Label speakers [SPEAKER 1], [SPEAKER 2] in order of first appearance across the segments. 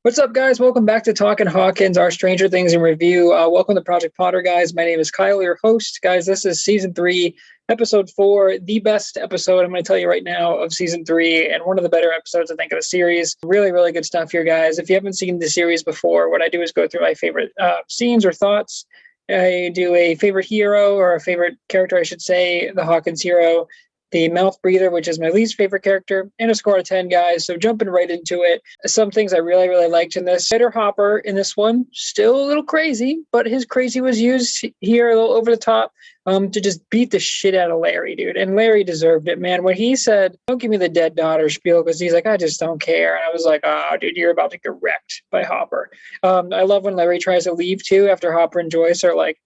[SPEAKER 1] What's up, guys? Welcome back to Talkin Hawkins, our Stranger Things in review. Welcome to Project Potter, guys. My name is Kyle, your host. Guys, this is season 3, episode 4, the best episode, I'm going to tell you right now, of season 3, and one of the better episodes, I think, of the series. Really, really good stuff here, guys. If you haven't seen the series before, what I do is go through my favorite scenes or thoughts. I do a favorite hero, or a favorite character, I should say, the Hawkins hero, the mouth breather, which is my least favorite character, and a score of 10, guys. So jumping right into it. Some things I really, really liked in this. Better Hopper in this one, still a little crazy, but his crazy was used here a little over the top to just beat the shit out of Larry, dude. And Larry deserved it, man. When he said, "Don't give me the dead daughter spiel," because he's like, "I just don't care." And I was like, "Oh, dude, you're about to get wrecked by Hopper." I love when Larry tries to leave, too, after Hopper and Joyce are like,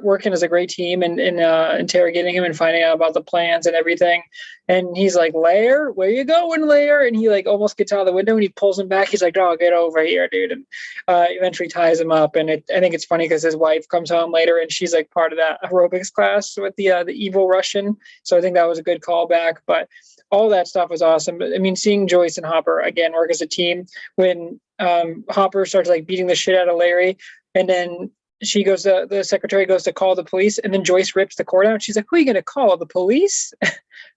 [SPEAKER 1] working as a great team and interrogating him and finding out about the plans and everything. And he's like, "Lair, where you going, Lair?" And he like almost gets out of the window and he pulls him back. He's like, "Oh, get over here, dude." And eventually ties him up. And I think it's funny because his wife comes home later and she's like part of that aerobics class with the evil Russian. So I think that was a good callback. But all that stuff was awesome. I mean, seeing Joyce and Hopper again work as a team when Hopper starts like beating the shit out of Larry, and then the secretary goes to call the police, and then Joyce rips the cord out. She's like, "Who are you going to call? The police?"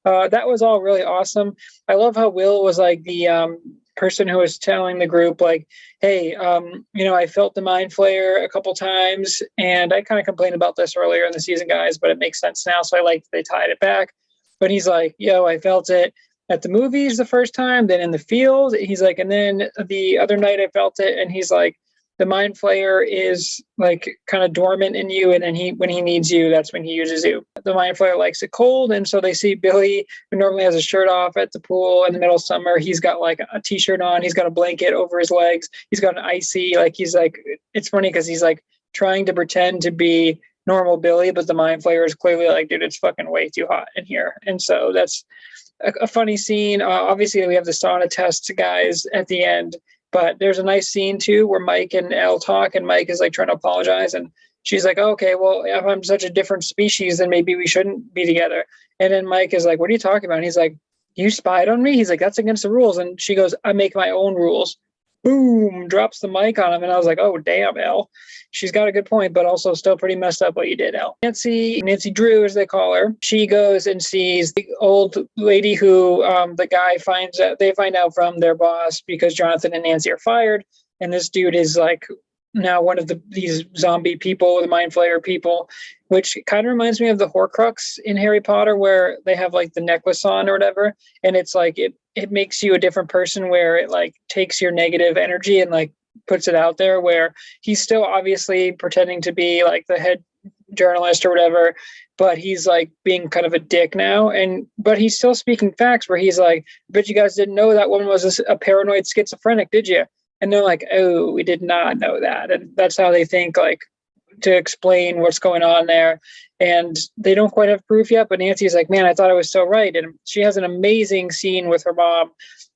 [SPEAKER 1] That was all really awesome. I love how Will was like the person who was telling the group, like, "Hey, I felt the mind flare a couple times, and I kind of complained about this earlier in the season, guys, but it makes sense now. So I like they tied it back." But he's like, "Yo, I felt it at the movies the first time, then in the field." He's like, "And then the other night I felt it," and he's like, "The mind flayer is like kind of dormant in you, and then when he needs you, that's when he uses you." The mind flayer likes it cold, and so they see Billy, who normally has his shirt off at the pool in the middle of summer. He's got like a t-shirt on. He's got a blanket over his legs. He's got an icy. Like he's like, it's funny because he's like trying to pretend to be normal Billy, but the mind flayer is clearly like, "Dude, it's fucking way too hot in here." And so that's a funny scene. Obviously, we have the sauna test guys at the end. But there's a nice scene, too, where Mike and Elle talk, and Mike is, like, trying to apologize. And she's like, "Okay, well, if I'm such a different species, then maybe we shouldn't be together." And then Mike is like, "What are you talking about?" And he's like, "You spied on me?" He's like, "That's against the rules." And she goes, "I make my own rules." Boom, drops the mic on him. And I was like, "Oh, damn, Elle. She's got a good point, but also still pretty messed up what you did, Elle." Nancy Drew, as they call her, she goes and sees the old lady who the guy they find out from their boss because Jonathan and Nancy are fired. And this dude is like now one of these zombie people, the mind flayer people, which kind of reminds me of the Horcrux in Harry Potter, where they have like the necklace on or whatever. And it's like, it makes you a different person, where it like takes your negative energy and like puts it out there, where he's still obviously pretending to be like the head journalist or whatever, but he's like being kind of a dick now. But he's still speaking facts, where he's like, "Bet you guys didn't know that woman was a paranoid schizophrenic, did you?" And they're like, "Oh, we did not know that." And that's how they think, like, to explain what's going on there. And they don't quite have proof yet, but Nancy's like, "Man, I thought I was so right." And she has an amazing scene with her mom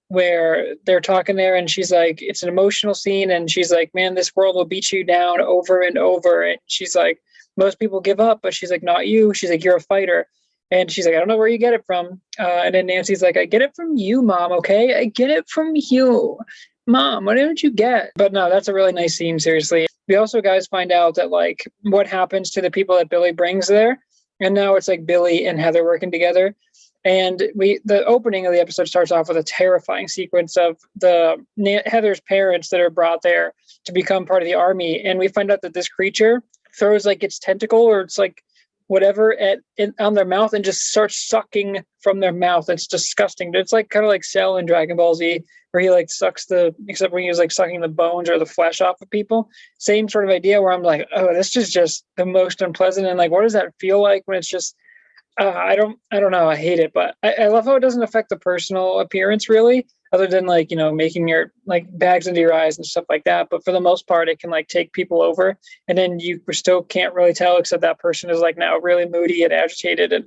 [SPEAKER 1] where they're talking there, and she's like, it's an emotional scene, and she's like, "Man, this world will beat you down over and over." And she's like, "Most people give up," but she's like, "Not you." She's like, "You're a fighter." And she's like, "I don't know where you get it from." And then Nancy's like, "I get it from you, Mom, okay? I get it from you. Mom, what didn't you get?" But no, that's a really nice scene, seriously. We also, guys, find out that like what happens to the people that Billy brings there. And now it's like Billy and Heather working together. And the opening of the episode starts off with a terrifying sequence of Heather's parents that are brought there to become part of the army. And we find out that this creature throws like its tentacle or it's like whatever on their mouth and just starts sucking from their mouth. It's disgusting. It's like kind of like Cell in Dragon Ball Z, where he like except when he was like sucking the bones or the flesh off of people. Same sort of idea, where I'm like, "Oh, this is just the most unpleasant." And like, what does that feel like when it's just, I don't know. I hate it, but I love how it doesn't affect the personal appearance really, other than like, making your like bags into your eyes and stuff like that. But for the most part, it can like take people over, and then you still can't really tell, except that person is like now really moody and agitated. And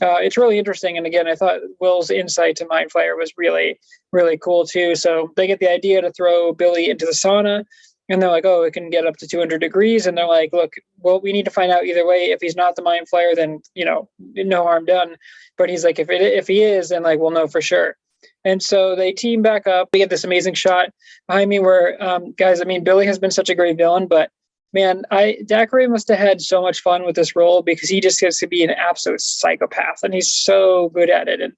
[SPEAKER 1] it's really interesting. And again, I thought Will's insight to Mind Flayer was really, really cool too. So they get the idea to throw Billy into the sauna. And they're like, "Oh, it can get up to 200 degrees. And they're like, "Look, well, we need to find out either way. If he's not the mind flayer, then, no harm done." But he's like, if he is, then like, we'll know for sure. And so they team back up. We get this amazing shot behind me where, guys, I mean, Billy has been such a great villain, but man, Dacre must have had so much fun with this role because he just gets to be an absolute psychopath, and he's so good at it. And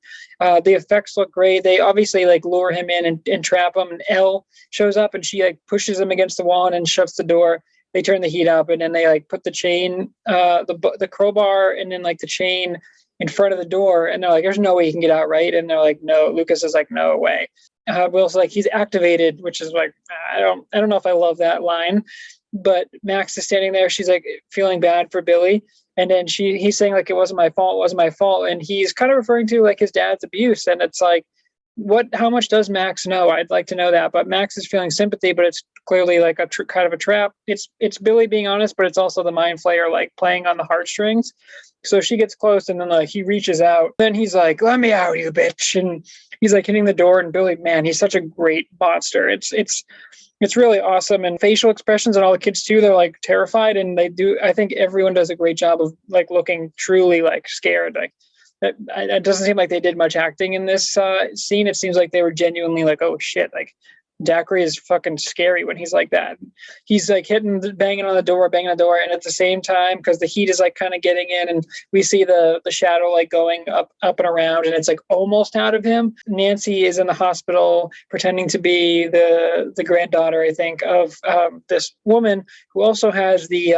[SPEAKER 1] the effects look great. They obviously like lure him in and trap him. And Elle shows up and she like pushes him against the wall and then shuts the door. They turn the heat up and then they like put the chain, the crowbar, and then like the chain in front of the door. And they're like, "There's no way you can get out, right?" And they're like, "No." Lucas is like, "No way." Will's like, "He's activated," which is like, I don't know if I love that line. But Max is standing there. She's like feeling bad for Billy. And then he's saying like, "It wasn't my fault. It wasn't my fault." And he's kind of referring to like his dad's abuse. And it's like, how much does Max know? I'd like to know that. But Max is feeling sympathy, but it's clearly like a kind of a trap. It's Billy being honest, but it's also the mind flayer like playing on the heartstrings. So she gets close and then like he reaches out. Then he's like, "Let me out, you bitch." And he's like hitting the door. And Billy, man, he's such a great monster. It's really awesome. And facial expressions and all the kids too, they're like terrified. And I think everyone does a great job of like looking truly like scared. Like it doesn't seem like they did much acting in this scene. It seems like they were genuinely like, "Oh shit." Like Dacre is fucking scary when he's like that. He's like banging on the door. And at the same time, because the heat is like kind of getting in and we see the shadow like going up and around and it's like almost out of him. Nancy is in the hospital pretending to be the granddaughter, I think, of this woman who also has the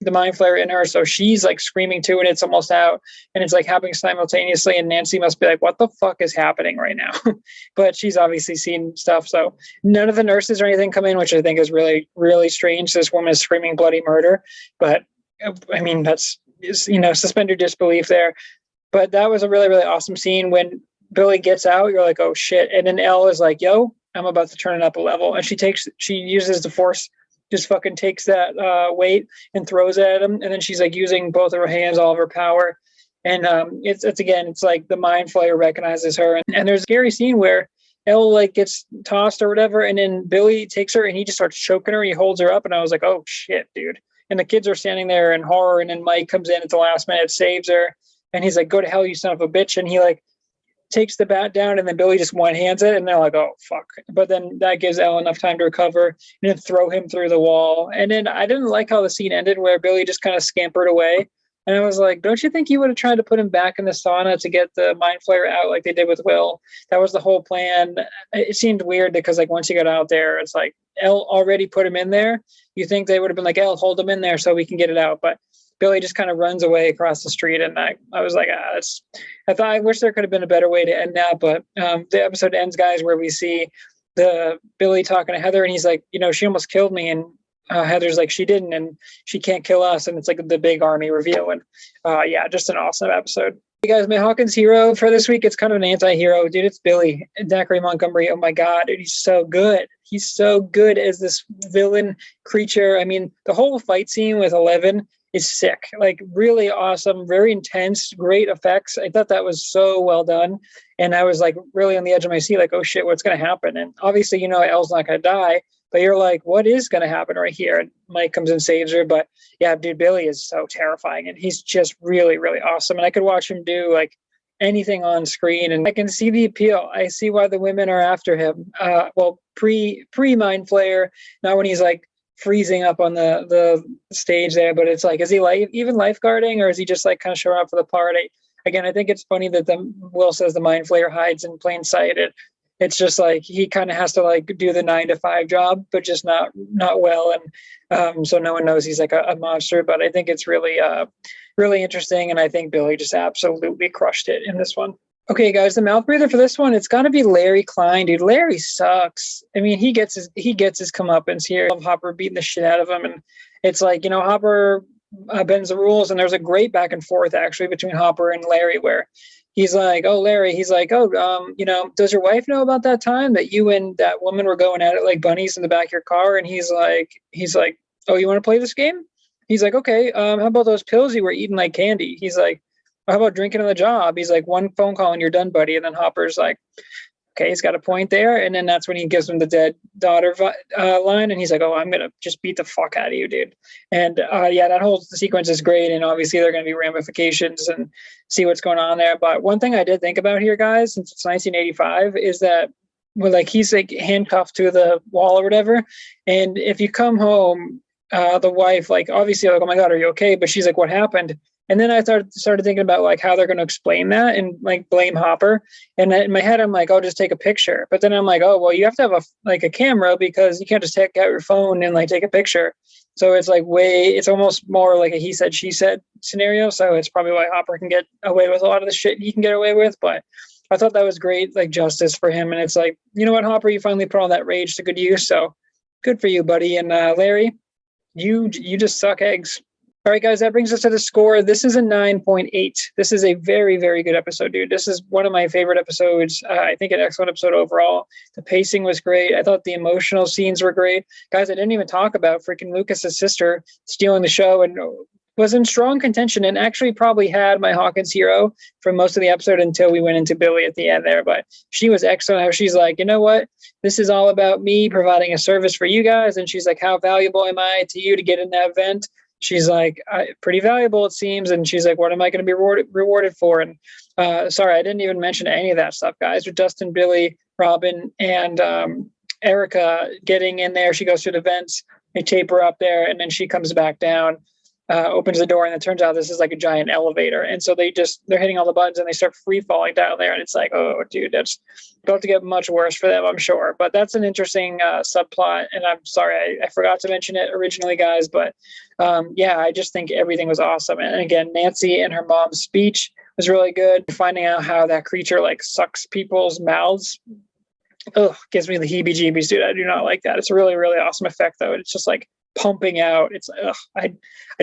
[SPEAKER 1] mind flare in her. So she's like screaming too and it's almost out and it's like happening simultaneously. And Nancy must be like, "What the fuck is happening right now?" But she's obviously seen stuff. So none of the nurses or anything come in, which I think is really, really strange. This woman is screaming bloody murder. But I mean, suspend your disbelief there. But that was a really, really awesome scene. When Billy gets out, you're like, "Oh shit." And then Elle is like, "Yo, I'm about to turn it up a level." And she uses the force, just fucking takes that weight and throws it at him. And then she's like using both of her hands, all of her power. And it's like the mind flayer recognizes her. And there's a scary scene where Elle like gets tossed or whatever, and then Billy takes her and he just starts choking her. He holds her up, and I was like, "Oh shit, dude!" And the kids are standing there in horror, and then Mike comes in at the last minute, saves her, and he's like, "Go to hell, you son of a bitch!" And he like takes the bat down, and then Billy just one hands it, and they're like, "Oh fuck!" But then that gives Elle enough time to recover and then throw him through the wall. And then I didn't like how the scene ended, where Billy just kind of scampered away. And I was like, don't you think you would have tried to put him back in the sauna to get the mind flayer out like they did with Will? That was the whole plan. It seemed weird because like once he got out there, it's like Elle already put him in there. You think they would have been like, "Elle, hold him in there so we can get it out." But Billy just kind of runs away across the street. And I was like, I wish there could have been a better way to end that. But the episode ends, guys, where we see the Billy talking to Heather and he's like, "She almost killed me." And Heather's like, "She didn't, and she can't kill us." And it's like the big army reveal. And just an awesome episode. Hey guys, my Hawkins hero for this week, it's kind of an anti-hero, dude. It's Billy, Dacre Montgomery. Oh my God, dude, he's so good. He's so good as this villain creature. I mean, the whole fight scene with 11 is sick, like really awesome, very intense, great effects. I thought that was so well done. And I was like really on the edge of my seat, like, "Oh shit, what's going to happen?" And obviously, Elle's not going to die. But you're like, what is going to happen right here? And Mike comes and saves her. But yeah, dude, Billy is so terrifying. And he's just really, really awesome. And I could watch him do like anything on screen. And I can see the appeal. I see why the women are after him. Pre-Mind Flayer, not when he's like freezing up on the stage there. But it's like, is he even lifeguarding, or is he just like kind of showing up for the party? Again, I think it's funny that Will says the Mind Flayer hides in plain sight. It's just like he kind of has to like do the 9-to-5 job, but just not well. And so no one knows he's like a monster. But I think it's really, really interesting. And I think Billy just absolutely crushed it in this one. Okay, guys, the mouth breather for this one, it's got to be Larry Klein, dude. Larry sucks. I mean, he gets his comeuppance here. I love Hopper beating the shit out of him. And it's like, Hopper bends the rules. And there's a great back and forth actually between Hopper and Larry where he's like, "Oh, Larry," he's like, "Oh, does your wife know about that time that you and that woman were going at it like bunnies in the back of your car?" And he's like, "Oh, you want to play this game?" He's like, "Okay, how about those pills you were eating like candy?" He's like, "How about drinking on the job?" He's like, "One phone call and you're done, buddy." And then Hopper's like, okay, he's got a point there. And then that's when he gives him the dead daughter line. And he's like, oh, I'm going to just beat the fuck out of you, dude. And yeah, that whole sequence is great. And obviously there are going to be ramifications and see what's going on there. But one thing I did think about here, guys, since it's 1985, is that when like he's like handcuffed to the wall or whatever. And if you come home, the wife, like obviously like, oh my God, are you okay? But she's like, what happened? And then I started thinking about like how they're going to explain that and like blame Hopper. And in my head, I'm like, oh, just take a picture. But then I'm like, oh, well, you have to have a camera because you can't just take out your phone and like take a picture. So it's like it's almost more like a he said, she said scenario. So it's probably why Hopper can get away with a lot of the shit he can get away with. But I thought that was great, like justice for him. And it's like, you know what, Hopper, you finally put all that rage to good use. So good for you, buddy. And Larry, you just suck eggs. All right, guys, that brings us to the score. This is a 9.8. This is a very, very good episode, dude. This is one of my favorite episodes. I think an excellent episode overall. The pacing was great. I thought the emotional scenes were great. Guys, I didn't even talk about freaking Lucas's sister stealing the show and was in strong contention and actually probably had my Hawkins hero for most of the episode until we went into Billy at the end there. But she was excellent. She's like, you know what? This is all about me providing a service for you guys. And she's like, how valuable am I to you to get in that vent? She's like, pretty valuable, it seems. And she's like, what am I going to be rewarded for? And sorry, I didn't even mention any of that stuff, guys. With Dustin, Billy, Robin, and Erica getting in there. She goes through the vents. They tape her up there, and then she comes back down, opens the door, and it turns out this is like a giant elevator. And so they're hitting all the buttons, and they start free falling down there. And it's like, oh, dude, that's about to get much worse for them, I'm sure. But that's an interesting subplot. And I'm sorry, I forgot to mention it originally, guys. But yeah, I just think everything was awesome. And again, Nancy and her mom's speech was really good. Finding out how that creature like sucks people's mouths. Ugh, gives me the heebie-jeebies, dude. I do not like that. It's a really, really awesome effect, though. It's just like pumping out. It's I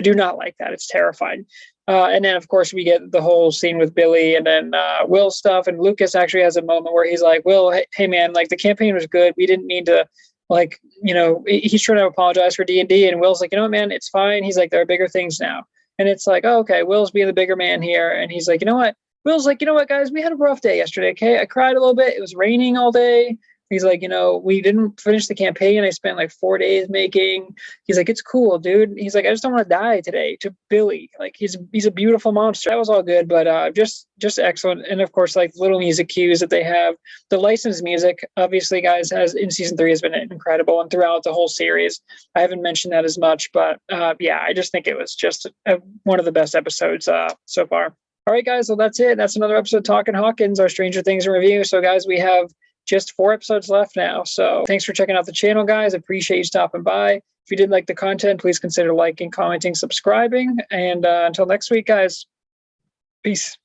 [SPEAKER 1] do not like that. It's terrifying. And then of course we get the whole scene with Billy and then Will stuff. And Lucas actually has a moment where he's like, Will, hey man, like the campaign was good. We didn't need to, like, you know, he's trying to apologize for D&D, and Will's like, you know what, man, it's fine. He's like, there are bigger things now. And it's like, oh, okay, Will's being the bigger man here. And he's like, you know what? Will's like, you know what, guys, we had a rough day yesterday. Okay. I cried a little bit. It was raining all day. He's like, you know, we didn't finish the campaign. I spent like 4 days making. He's like, it's cool, dude. He's like, I just don't want to die today to Billy. Like, he's a beautiful monster. That was all good, but just excellent. And of course, like little music cues that they have. The licensed music, obviously, guys, has in season 3 has been incredible, and throughout the whole series. I haven't mentioned that as much, but yeah, I just think it was just one of the best episodes so far. All right, guys. Well, that's it. That's another episode of Talkin' Hawkins, our Stranger Things in review. So, guys, we have just 4 episodes left now. So thanks for checking out the channel, guys. Appreciate you stopping by. If you did like the content, please consider liking, commenting, subscribing. And until next week, guys, peace.